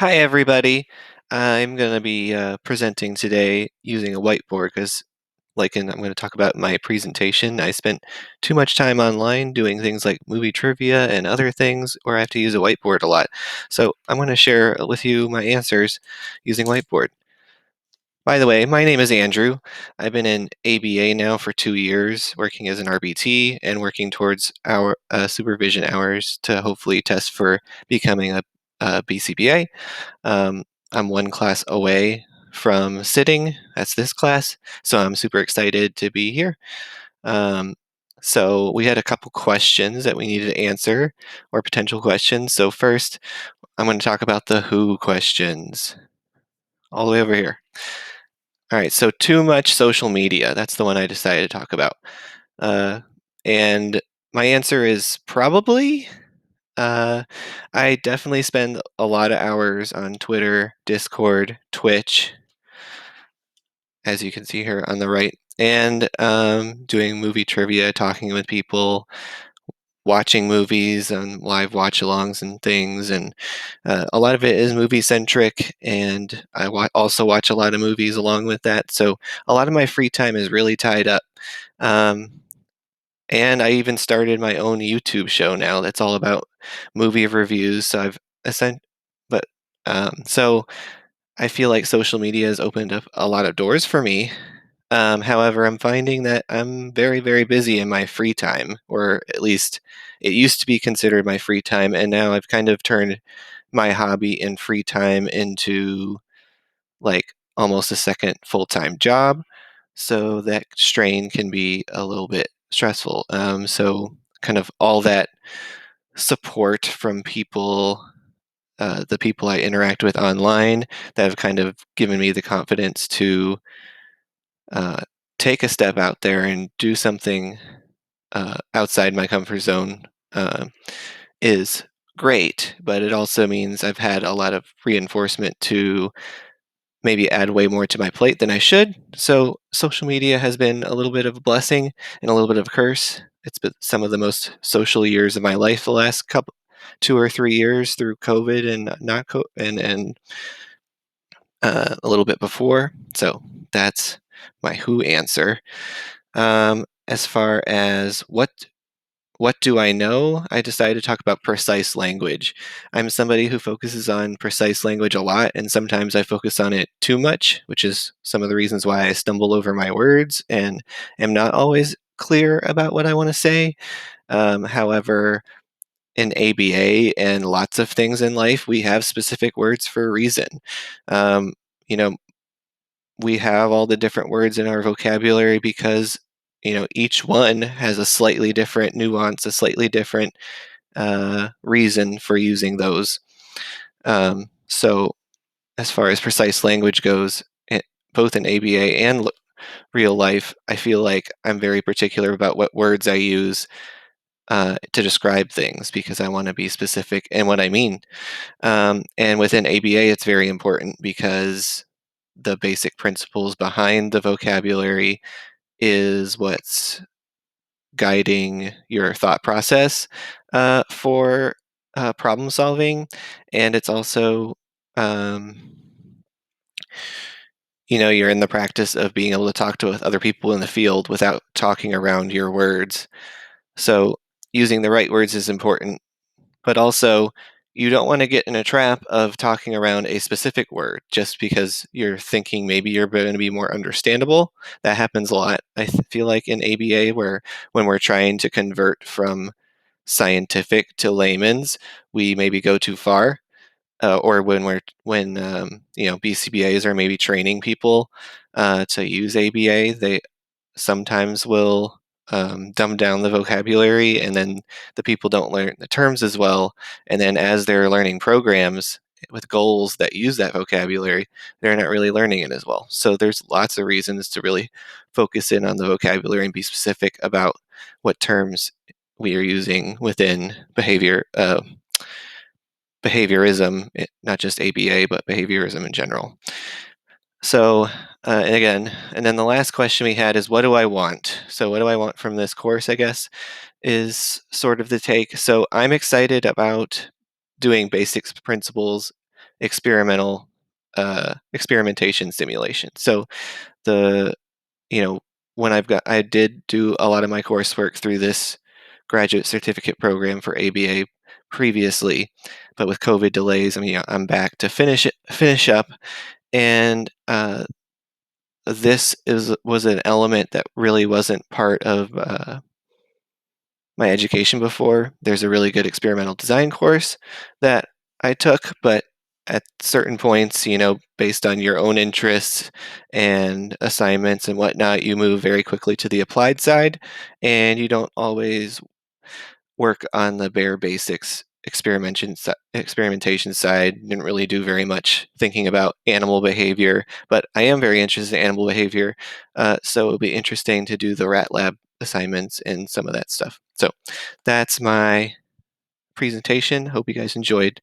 Hi, everybody. I'm going to be presenting today using a whiteboard because, I'm going to talk about my presentation. I spent too much time online doing things like movie trivia and other things where I have to use a whiteboard a lot. So I'm going to share with you my answers using whiteboard. By the way, my name is Andrew. I've been in ABA now for 2 years, working as an RBT and working towards our supervision hours to hopefully test for becoming a BCBA. I'm one class away from sitting. That's this class. So I'm super excited to be here. Um, so we had a couple questions that we needed to answer, or potential questions. So first, I'm going to talk about the who questions all the way over here. All right, so too much social media. That's the one I decided to talk about. And my answer is probably. I definitely spend a lot of hours on Twitter, Discord, Twitch, as you can see here on the right, and doing movie trivia, talking with people, watching movies and live watch-alongs and things. And a lot of it is movie-centric, and I also watch a lot of movies along with that. So a lot of my free time is really tied up. Um, and I even started my own YouTube show now that's all about movie reviews. So I've but so I feel like social media has opened up a lot of doors for me. However, I'm finding that I'm very, very busy in my free time, or at least it used to be considered my free time, and now I've kind of turned my hobby and free time into like almost a second full-time job. So that strain can be a little bit stressful. So kind of all that support from people, the people I interact with online, that have kind of given me the confidence to uh, take a step out there and do something outside my comfort zone is great. But it also means I've had a lot of reinforcement to maybe add way more to my plate than I should. So social media has been a little bit of a blessing and a little bit of a curse. It's been some of the most social years of my life the last couple 2 or 3 years through COVID and not and a little bit before. So that's my who answer. As far as what do I know? I decided to talk about precise language. I'm somebody who focuses on precise language a lot, and sometimes I focus on it too much, which is some of the reasons why I stumble over my words and am not always clear about what I want to say. However, in ABA and lots of things in life, we have specific words for a reason. Um, you know, we have all the different words in our vocabulary because each one has a slightly different nuance, a slightly different reason for using those. So as far as precise language goes, both in ABA and real life, I feel like I'm very particular about what words I use to describe things because I want to be specific in what I mean. And within ABA, it's very important because the basic principles behind the vocabulary is what's guiding your thought process for problem solving. And it's also, um, you're in the practice of being able to talk to other people in the field without talking around your words. So using the right words is important, but also you don't want to get in a trap of talking around a specific word just because you're thinking maybe you're going to be more understandable. That happens a lot. I feel like in ABA, where when we're trying to convert from scientific to layman's, we maybe go too far. Or when BCBAs are maybe training people to use ABA, they sometimes will dumb down the vocabulary, and then the people don't learn the terms as well. And then as they're learning programs with goals that use that vocabulary, they're not really learning it as well. So there's lots of reasons to really focus in on the vocabulary and be specific about what terms we are using within behaviorism, not just ABA, but behaviorism in general. So, and then the last question we had is, what do I want? So, what do I want from this course, I guess, is sort of the take. So, I'm excited about doing basics principles experimentation simulation. So the you know when I did do a lot of my coursework through this graduate certificate program for ABA previously, but with COVID delays, I'm back to finish up, and this was an element that really wasn't part of my education before. There's a really good experimental design course that I took, but at certain points, based on your own interests and assignments and whatnot, you move very quickly to the applied side, and you don't always work on the bare basics experimentation side. Didn't really do very much thinking about animal behavior, but I am very interested in animal behavior, so it'll be interesting to do the rat lab assignments and some of that stuff. So that's my presentation. Hope you guys enjoyed.